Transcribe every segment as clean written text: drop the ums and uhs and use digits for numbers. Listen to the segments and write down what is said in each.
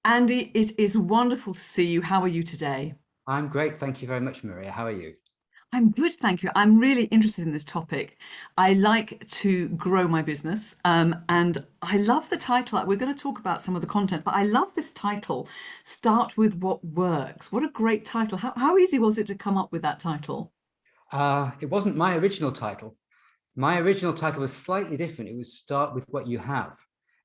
Andy, it is wonderful to see you. How are you today? I'm great. Thank you very much, Maria. How are you? I'm good, thank you. I'm really interested in this topic. I like to grow my business, and I love the title. We're going to talk about some of the content, but I love this title, Start with What Works. What a great title. How easy was it to come up with that title? It wasn't my original title. My original title was slightly different. It was Start with What You Have.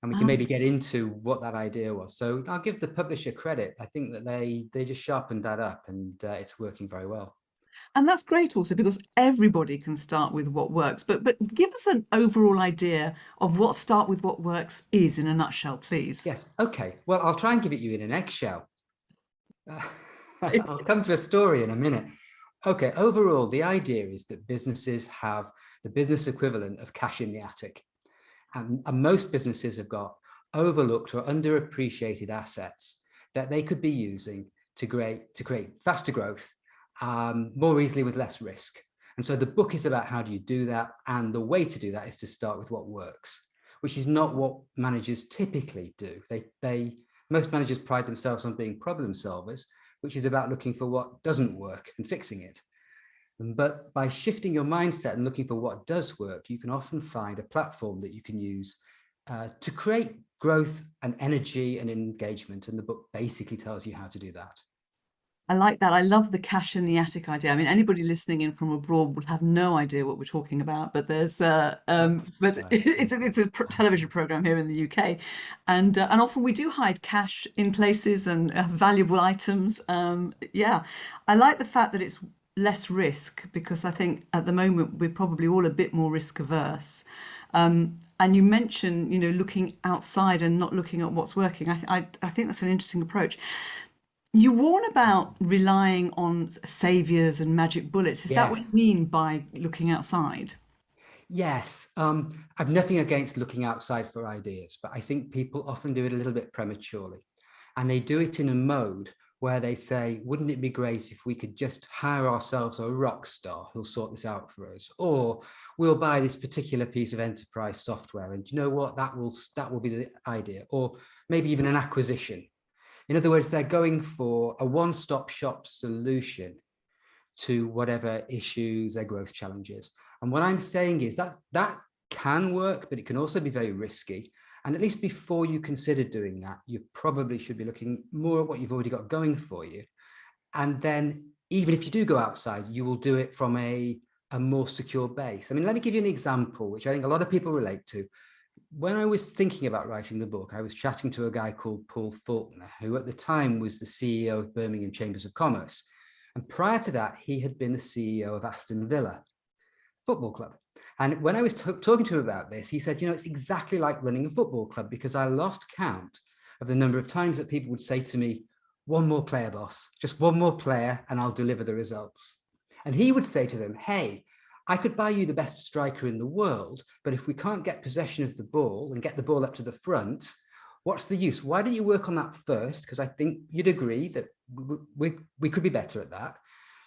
And we can maybe get into what that idea was. So I'll give the publisher credit. I think that they just sharpened that up and it's working very well. And that's great also because everybody can start with what works. But give us an overall idea of what Start with What Works is in a nutshell, please. Yes. Okay. Well, I'll try and give it you in an eggshell. I'll come to a story in a minute. Okay. Overall, the idea is that businesses have the business equivalent of cash in the attic. And most businesses have got overlooked or underappreciated assets that they could be using to create faster growth, more easily with less risk. And so the book is about how do you do that? And the way to do that is to start with what works, which is not what managers typically do. Most managers pride themselves on being problem solvers, which is about looking for what doesn't work and fixing it. But by shifting your mindset and looking for what does work, you can often find a platform that you can use to create growth and energy and engagement. And the book basically tells you how to do that. I like that. I love the cash in the attic idea. I mean, anybody listening in from abroad would have no idea what we're talking about, but That's but right. it's a television program here in the UK, and often we do hide cash in places and valuable items. Yeah, I like the fact that it's less risk because I think at the moment we're probably all a bit more risk averse. And you mentioned, looking outside and not looking at what's working. I think that's an interesting approach. You warn about relying on saviors and magic bullets. Is that Yeah. what you mean by looking outside? Yes. I've nothing against looking outside for ideas, but I think people often do it a little bit prematurely. And they do it in a mode where they say, wouldn't it be great if we could just hire ourselves a rock star who'll sort this out for us? Or we'll buy this particular piece of enterprise software. And you know what? That will be the idea. Or maybe even an acquisition. In other words, they're going for a one-stop shop solution to whatever issues their growth challenges. And what I'm saying is that can work, but it can also be very risky. And at least before you consider doing that, you probably should be looking more at what you've already got going for you. And then even if you do go outside, you will do it from a more secure base. I mean, let me give you an example, which I think a lot of people relate to. When I was thinking about writing the book, I was chatting to a guy called Paul Faulkner, who at the time was the CEO of Birmingham Chambers of Commerce. And prior to that, he had been the CEO of Aston Villa Football Club. And when I was talking to him about this, he said, it's exactly like running a football club because I lost count of the number of times that people would say to me, one more player, boss, just one more player, and I'll deliver the results. And he would say to them, hey, I could buy you the best striker in the world, but if we can't get possession of the ball and get the ball up to the front, what's the use? Why don't you work on that first? Because I think you'd agree that we could be better at that.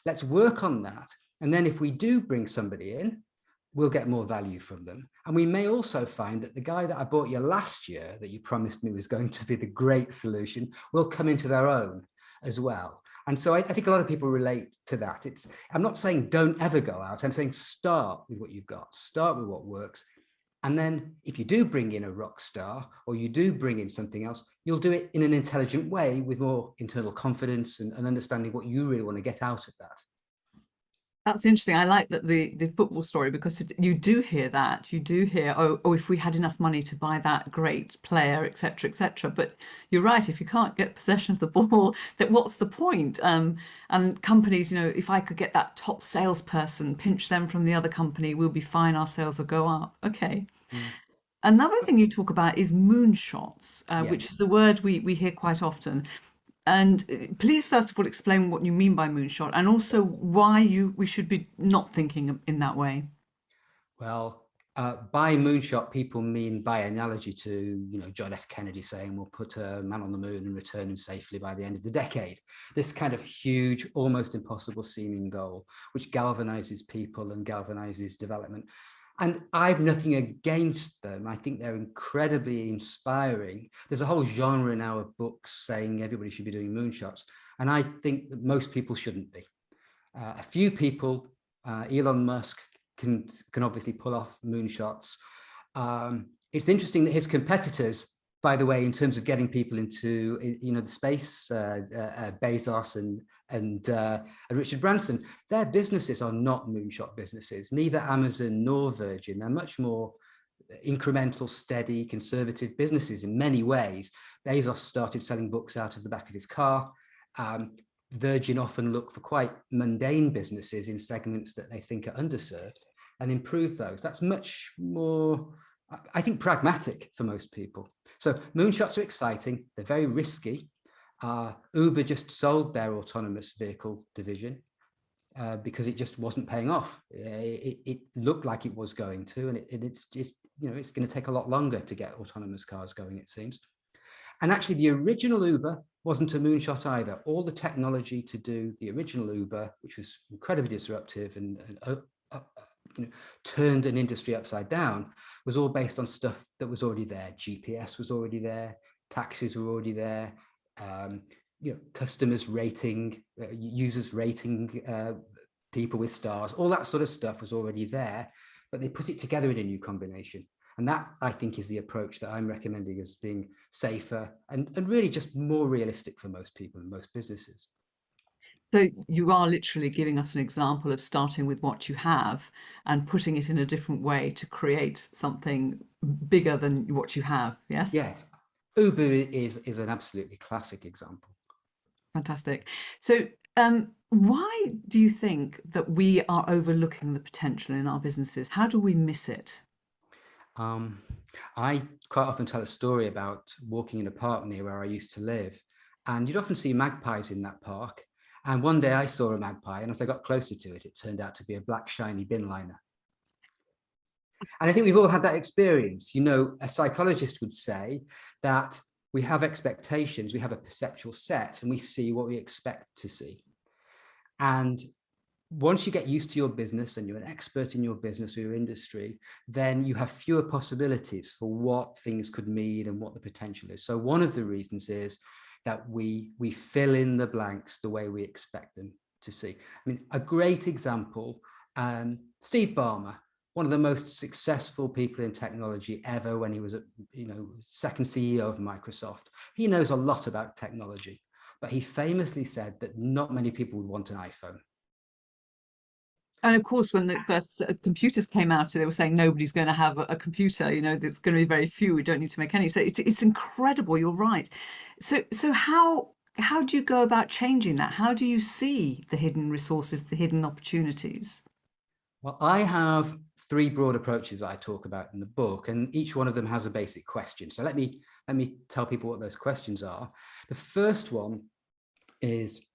Let's work on that. And then if we do bring somebody in, we'll get more value from them. And we may also find that the guy that I bought you last year that you promised me was going to be the great solution will come into their own as well. And so I think a lot of people relate to that. I'm not saying don't ever go out. I'm saying start with what you've got, start with what works. And then if you do bring in a rock star or you do bring in something else, you'll do it in an intelligent way with more internal confidence and understanding what you really want to get out of that. That's interesting. I like that the football story because you do hear that. You do hear, oh, if we had enough money to buy that great player, etc., etc. But you're right. If you can't get possession of the ball, then what's the point? And companies, if I could get that top salesperson, pinch them from the other company, we'll be fine. Our sales will go up. Okay. Mm. Another thing you talk about is moonshots, Yeah. which is the word we hear quite often. And please, first of all, explain what you mean by moonshot and also why we should be not thinking in that way. Well, by moonshot, people mean by analogy to, John F. Kennedy saying we'll put a man on the moon and return him safely by the end of the decade. This kind of huge, almost impossible seeming goal, which galvanizes people and galvanizes development. And I've nothing against them. I think they're incredibly inspiring. There's a whole genre now of books saying everybody should be doing moonshots. And I think that most people shouldn't be. A few people, Elon Musk, can obviously pull off moonshots. It's interesting that his competitors, by the way, in terms of getting people into, the space, Bezos and Richard Branson, their businesses are not moonshot businesses. Neither Amazon nor Virgin. They're much more incremental, steady, conservative businesses in many ways. Bezos started selling books out of the back of his car. Virgin often look for quite mundane businesses in segments that they think are underserved and improve those. That's much more, I think, pragmatic for most people. So moonshots are exciting. They're very risky. Uber just sold their autonomous vehicle division because it just wasn't paying off. It looked like it was going to, and it's just, it's going to take a lot longer to get autonomous cars going, it seems. And actually, the original Uber wasn't a moonshot either. All the technology to do the original Uber, which was incredibly disruptive and turned an industry upside down, was all based on stuff that was already there. GPS was already there. Taxis were already there. Customers rating, users rating people with stars. All that sort of stuff was already there, but they put it together in a new combination. And that, I think, is the approach that I'm recommending as being safer and really just more realistic for most people and most businesses. So you are literally giving us an example of starting with what you have and putting it in a different way to create something bigger than what you have. Yes? Yeah. Uber is an absolutely classic example. Fantastic. So why do you think that we are overlooking the potential in our businesses? How do we miss it? I quite often tell a story about walking in a park near where I used to live, and you'd often see magpies in that park. And one day I saw a magpie, and as I got closer to it, it turned out to be a black shiny bin liner. And I think we've all had that experience. A psychologist would say that we have expectations, we have a perceptual set, and we see what we expect to see. And once you get used to your business and you're an expert in your business or your industry, then you have fewer possibilities for what things could mean and what the potential is. So one of the reasons is that we fill in the blanks the way we expect them to see. I mean, a great example, Steve Ballmer, one of the most successful people in technology ever when he was second CEO of Microsoft. He knows a lot about technology, but he famously said that not many people would want an iPhone. And of course, when the first computers came out, they were saying nobody's going to have a computer. There's going to be very few. We don't need to make any. So it's incredible. You're right. So how do you go about changing that? How do you see the hidden resources, the hidden opportunities? Well, I have three broad approaches I talk about in the book, and each one of them has a basic question. So let me tell people what those questions are. The first one is,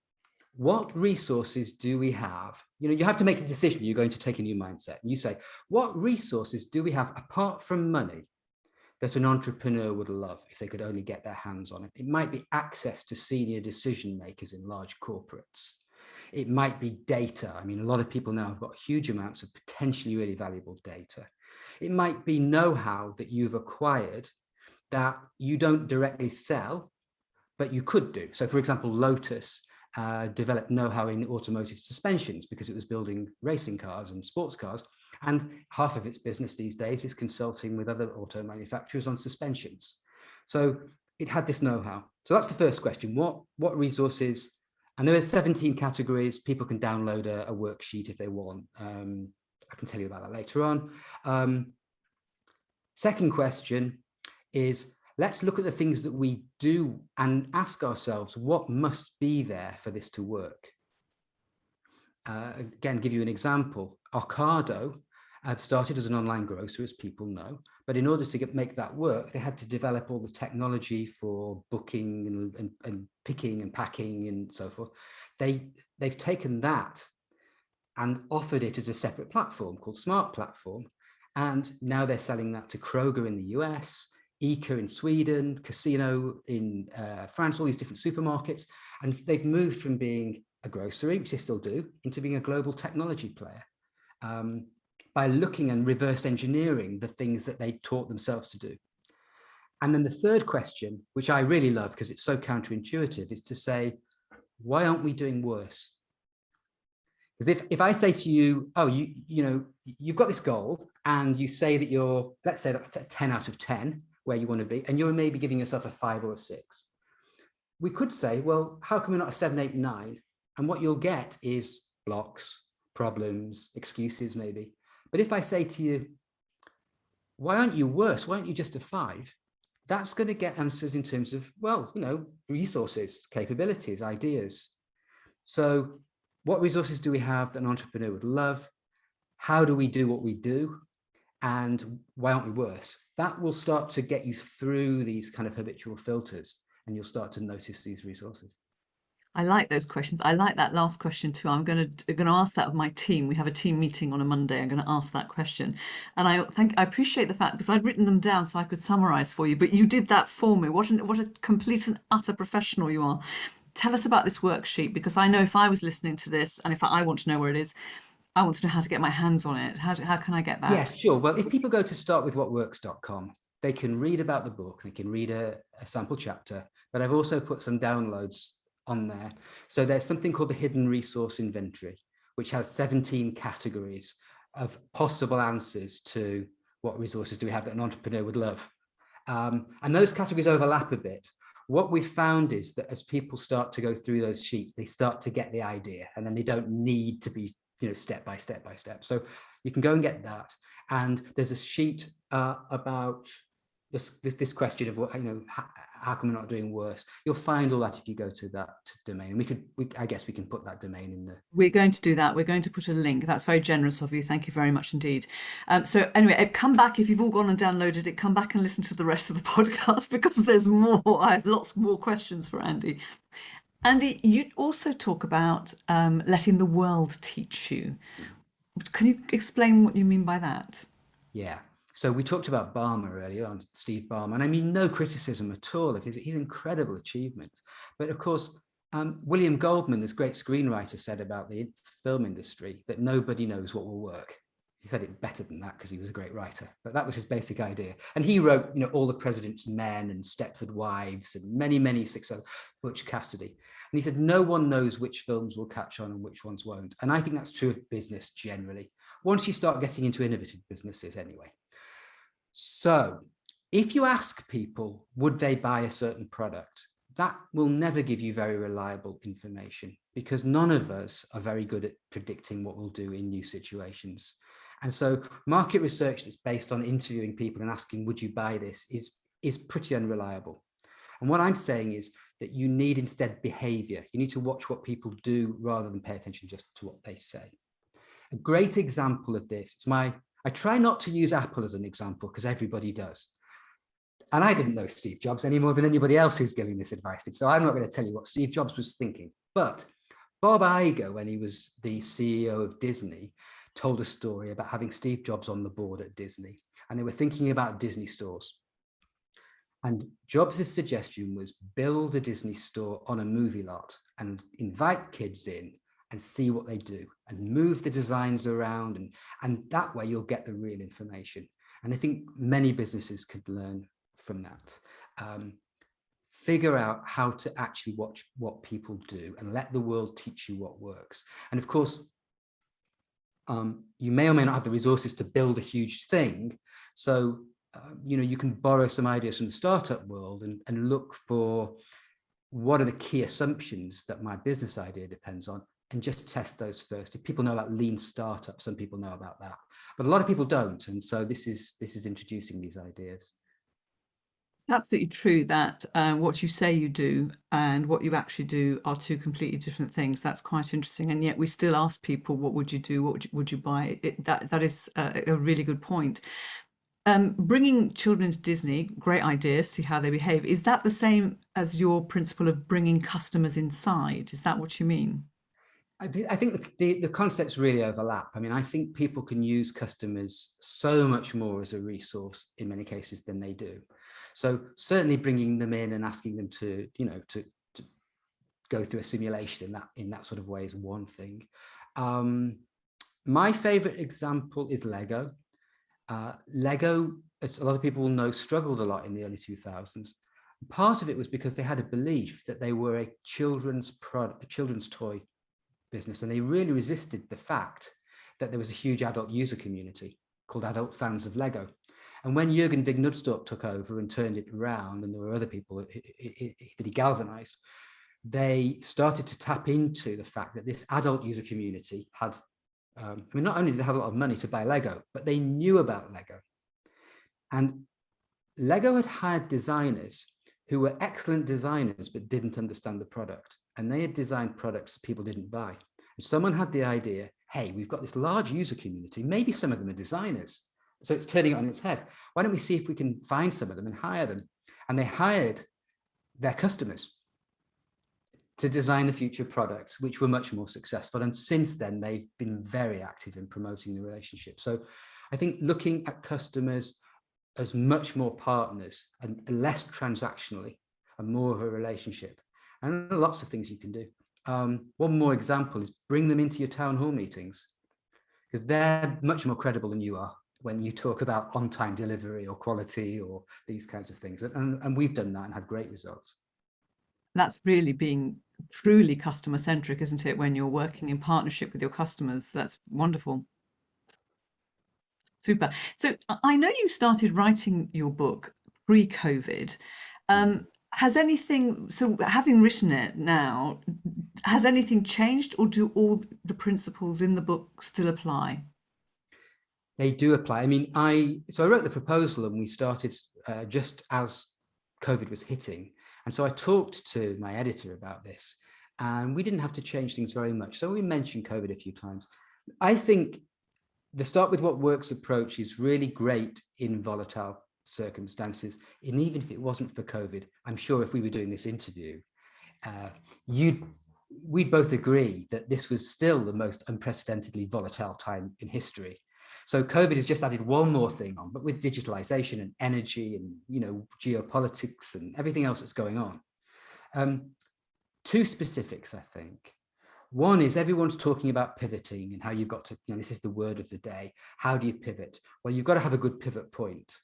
what resources do we have? You have to make a decision. You're going to take a new mindset, and you say, what resources do we have apart from money that an entrepreneur would love if they could only get their hands on it? It might be access to senior decision makers in large corporates. It might be data. I mean, a lot of people now have got huge amounts of potentially really valuable data. It might be know-how that you've acquired that you don't directly sell, but you could do. So, for example, Lotus developed know-how in automotive suspensions because it was building racing cars and sports cars. And half of its business these days is consulting with other auto manufacturers on suspensions. So it had this know-how. So that's the first question. What resources? And there are 17 categories. People can download a worksheet if they want. I can tell you about that later on. Second question is, let's look at the things that we do and ask ourselves, what must be there for this to work? Again, give you an example. Ocado started as an online grocer, as people know, but in order to make that work, they had to develop all the technology for booking and picking and packing and so forth. They've taken that and offered it as a separate platform called Smart Platform. And now they're selling that to Kroger in the US, ICA in Sweden, Casino in France, all these different supermarkets. And they've moved from being a grocery, which they still do, into being a global technology player. by looking and reverse engineering the things that they taught themselves to do. And then the third question, which I really love because it's so counterintuitive, is to say, why aren't we doing worse? Because if I say to you, oh, you've got this goal and you say that you're, let's say that's 10 out of 10 where you want to be, and you're maybe giving yourself a 5 or a 6. We could say, well, how come we're not a 7, 8, 9? And what you'll get is blocks, problems, excuses maybe. But if I say to you, why aren't you worse? Why aren't you just a 5? That's going to get answers in terms of, well, resources, capabilities, ideas. So what resources do we have that an entrepreneur would love? How do we do what we do? And why aren't we worse? That will start to get you through these kind of habitual filters, and you'll start to notice these resources. I like those questions. I like that last question too. I'm going to ask that of my team. We have a team meeting on a Monday. I'm going to ask that question, and I appreciate the fact, because I'd written them down so I could summarize for you. But you did that for me. What a complete and utter professional you are. Tell us about this worksheet, because I know if I was listening to this, and if I want to know where it is, I want to know how to get my hands on it. How can I get that? Yes, sure. Well, if people go to startwithwhatworks.com, they can read about the book. They can read a sample chapter. But I've also put some downloads on there. So there's something called the Hidden Resource Inventory, which has 17 categories of possible answers to what resources do we have that an entrepreneur would love. And those categories overlap a bit. What we've found is that as people start to go through those sheets, they start to get the idea, and then they don't need to be step by step by step. So you can go and get that. And there's a sheet about this question of, how come we're not doing worse? You'll find all that if you go to that domain. I guess we can put that domain in there. We're going to do that. We're going to put a link. That's very generous of you. Thank you very much indeed. So anyway, come back if you've all gone and downloaded it. Come back and listen to the rest of the podcast, because there's more. I have lots more questions for Andy. Andy, you also talk about letting the world teach you. Can you explain what you mean by that? Yeah. So we talked about Balmer earlier on, Steve Ballmer, and I mean no criticism at all of his incredible achievements. But of course, William Goldman, this great screenwriter, said about the film industry that nobody knows what will work. He said it better than that because he was a great writer, but that was his basic idea. And he wrote, All the President's Men and Stepford Wives and many, many successful, Butch Cassidy. And he said, no one knows which films will catch on and which ones won't. And I think that's true of business generally, once you start getting into innovative businesses anyway. So if you ask people, would they buy a certain product? That will never give you very reliable information, because none of us are very good at predicting what we'll do in new situations. And so market research that's based on interviewing people and asking, would you buy this, is pretty unreliable. And what I'm saying is that you need instead behavior. You need to watch what people do rather than pay attention just to what they say. A great example of this, I try not to use Apple as an example because everybody does. And I didn't know Steve Jobs any more than anybody else who's giving this advice did. So I'm not going to tell you what Steve Jobs was thinking. But Bob Iger, when he was the CEO of Disney, told a story about having Steve Jobs on the board at Disney. And they were thinking about Disney stores. And Jobs' suggestion was build a Disney store on a movie lot and invite kids in and see what they do and move the designs around. And that way you'll get the real information. And I think many businesses could learn from that. Figure out how to actually watch what people do and let the world teach you what works. And of course, you may or may not have the resources to build a huge thing. So, you can borrow some ideas from the startup world and look for what are the key assumptions that my business idea depends on, and just test those first. If people know about lean startup, some people know about that, but a lot of people don't. And so this is introducing these ideas. Absolutely true that what you say you do and what you actually do are two completely different things. That's quite interesting. And yet we still ask people, what would you do? What would you buy? That is a really good point. Bringing children to Disney, great idea, see how they behave. Is that the same as your principle of bringing customers inside? Is that what you mean? I think the concepts really overlap. I mean, I think people can use customers so much more as a resource in many cases than they do. So certainly bringing them in and asking them to go through a simulation in that sort of way is one thing. My favorite example is Lego. Lego, as a lot of people will know, struggled a lot in the early 2000s. Part of it was because they had a belief that they were a children's toy business, and they really resisted the fact that there was a huge adult user community called adult fans of Lego. And when Jürgen Vignudstorp took over and turned it around, and there were other people that he galvanized, they started to tap into the fact that this adult user community had, I mean, not only did they have a lot of money to buy Lego, but they knew about Lego. And Lego had hired designers who were excellent designers, but didn't understand the product. And they had designed products that people didn't buy. And someone had the idea, hey, we've got this large user community. Maybe some of them are designers. So it's turning it on its head. Why don't we see if we can find some of them and hire them? And they hired their customers to design the future products, which were much more successful. And since then, they've been very active in promoting the relationship. So I think looking at customers as much more partners and less transactionally and more of a relationship. And lots of things you can do. One more example is bring them into your town hall meetings, because they're much more credible than you are when you talk about on-time delivery or quality or these kinds of things. And we've done that and had great results. That's really being truly customer centric, isn't it? When you're working in partnership with your customers, that's wonderful. Super. So I know you started writing your book pre-COVID. Has anything, so having written it now, has anything changed, or do all the principles in the book still apply? They do apply. I mean, I wrote the proposal and we started just as COVID was hitting. And so I talked to my editor about this, and we didn't have to change things very much. So we mentioned COVID a few times. I think the start with what works approach is really great in volatile circumstances. And even if it wasn't for COVID, I'm sure if we were doing this interview, we'd both agree that this was still the most unprecedentedly volatile time in history. So COVID has just added one more thing on, but with digitalization and energy and, you know, geopolitics and everything else that's going on. Two specifics, I think. One is everyone's talking about pivoting and how you've got to, you know, this is the word of the day. How do you pivot? Well, you've got to have a good pivot point.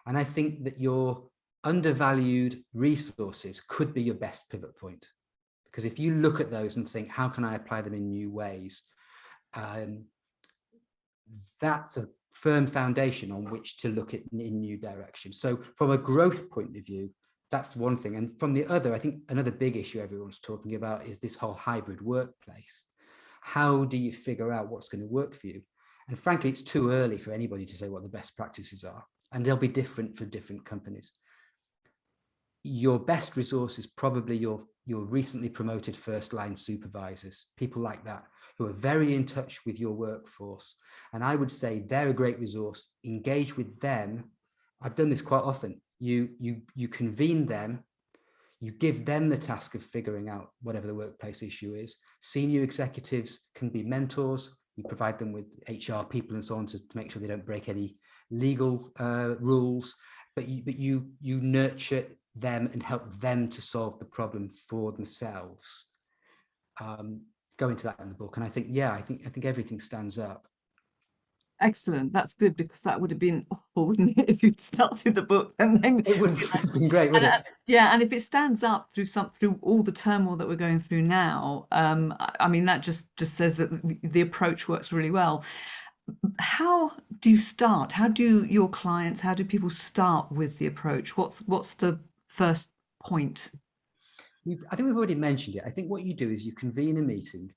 And I think that your undervalued resources could be your best pivot point. Because if you look at those and think, how can I apply them in new ways? That's a firm foundation on which to look at in new directions. So from a growth point of view, that's one thing. And from the other, I think another big issue everyone's talking about is this whole hybrid workplace. How do you figure out what's going to work for you? And frankly, it's too early for anybody to say what the best practices are. And they'll be different for different companies. Your best resource is probably your recently promoted first line supervisors, people like that, who are very in touch with your workforce. And I would say they're a great resource. Engage with them. I've done this quite often. You convene them, you give them the task of figuring out whatever the workplace issue is. Senior executives can be mentors. You provide them with HR people and so on to make sure they don't break any legal rules, but you nurture them and help them to solve the problem for themselves. Go into that in the book, and I think, yeah, I think everything stands up. Excellent. That's good, because that would have been awful, wouldn't it, if you'd started the book and then It would have been great, wouldn't it? Yeah, and if it stands up through all the turmoil that we're going through now, I mean, that just says that the approach works really well. How do you start? How do your clients, how do people start with the approach? What's the first point? I think we've already mentioned it. I think what you do is you convene a meeting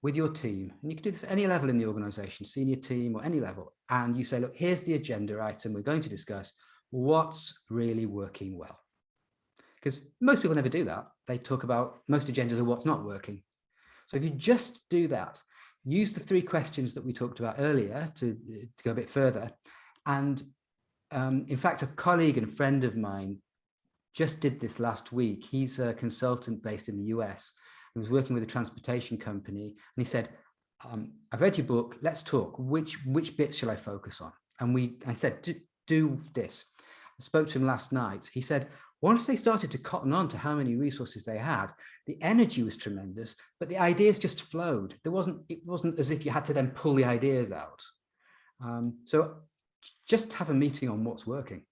with your team, and you can do this at any level in the organization, senior team or any level, and you say, look, here's the agenda item we're going to discuss. What's really working well? Because most people never do that. They talk about most agendas are what's not working. So if you just do that, use the 3 questions that we talked about earlier to go a bit further. And in fact, a colleague and friend of mine just did this last week. He's a consultant based in the US. He was working with a transportation company, and he said, I've read your book, let's talk. Which bits shall I focus on? And I said, do this. I spoke to him last night. He said, Once they started to cotton on to how many resources they had, the energy was tremendous, but the ideas just flowed. It wasn't as if you had to then pull the ideas out. So just have a meeting on what's working.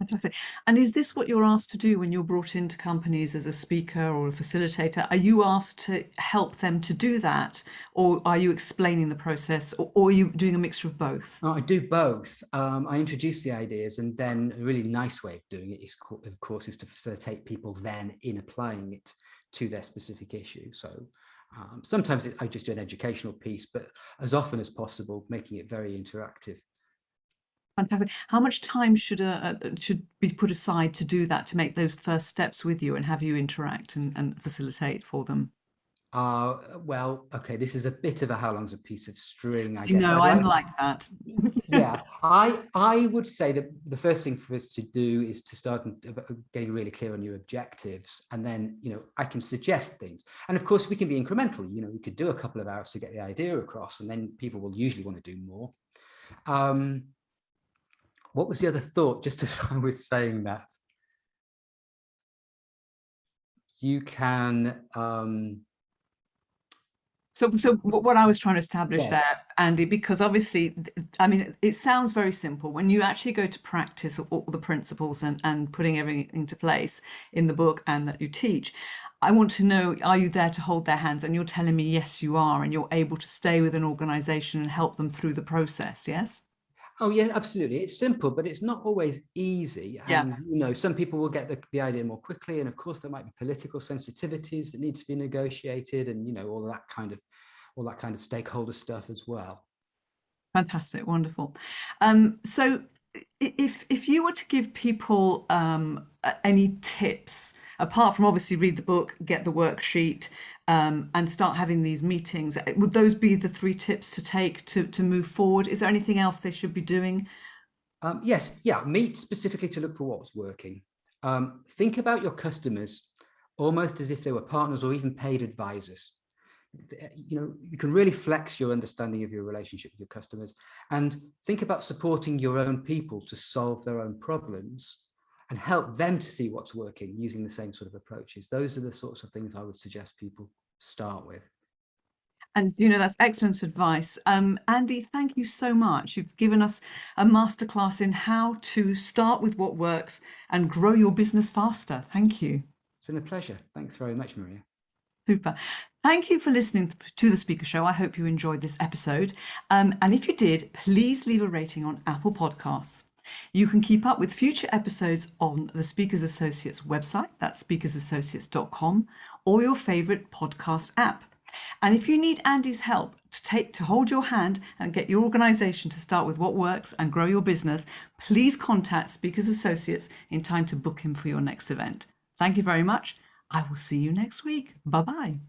Fantastic. And is this what you're asked to do when you're brought into companies as a speaker or a facilitator? Are you asked to help them to do that? Or are you explaining the process? Or are you doing a mixture of both? I do both. I introduce the ideas, and then a really nice way of doing it is, of course, is to facilitate people then in applying it to their specific issue. So sometimes I just do an educational piece, but as often as possible, making it very interactive. Fantastic. How much time should be put aside to do that, to make those first steps with you and have you interact and facilitate for them? Well, okay, this is a bit of a how long's a piece of string, I guess. No, I'm like that. Yeah, I would say that the first thing for us to do is to start getting really clear on your objectives, and then, you know, I can suggest things, and of course we can be incremental. You know, we could do a couple of hours to get the idea across, and then people will usually want to do more. What was the other thought, just as I was saying that? You can So what I was trying to establish yes. there, Andy, because obviously, I mean, it sounds very simple. When you actually go to practice all the principles and putting everything into place in the book and that you teach, I want to know, are you there to hold their hands? And you're telling me, yes, you are, and you're able to stay with an organization and help them through the process, yes? Oh yeah, absolutely. It's simple, but it's not always easy. Yeah. And you know, some people will get the idea more quickly, and of course there might be political sensitivities that need to be negotiated, and you know, all that kind of stakeholder stuff as well. Fantastic, wonderful. So if you were to give people any tips, apart from obviously read the book, get the worksheet, and start having these meetings, would those be the 3 tips to take to move forward? Is there anything else they should be doing? Yes, yeah, meet specifically to look for what's working. Think about your customers almost as if they were partners or even paid advisors. You know, you can really flex your understanding of your relationship with your customers, and think about supporting your own people to solve their own problems and help them to see what's working using the same sort of approaches. Those are the sorts of things I would suggest people start with. And you know, that's excellent advice. Andy, thank you so much. You've given us a masterclass in how to start with what works and grow your business faster. Thank you. It's been a pleasure. Thanks very much, Maria. Super. Thank you for listening to The Speaker Show. I hope you enjoyed this episode. And if you did, please leave a rating on Apple Podcasts. You can keep up with future episodes on the Speakers Associates website, that's speakersassociates.com, or your favorite podcast app. And if you need Andy's help to hold your hand and get your organization to start with what works and grow your business, please contact Speakers Associates in time to book him for your next event. Thank you very much. I will see you next week. Bye-bye.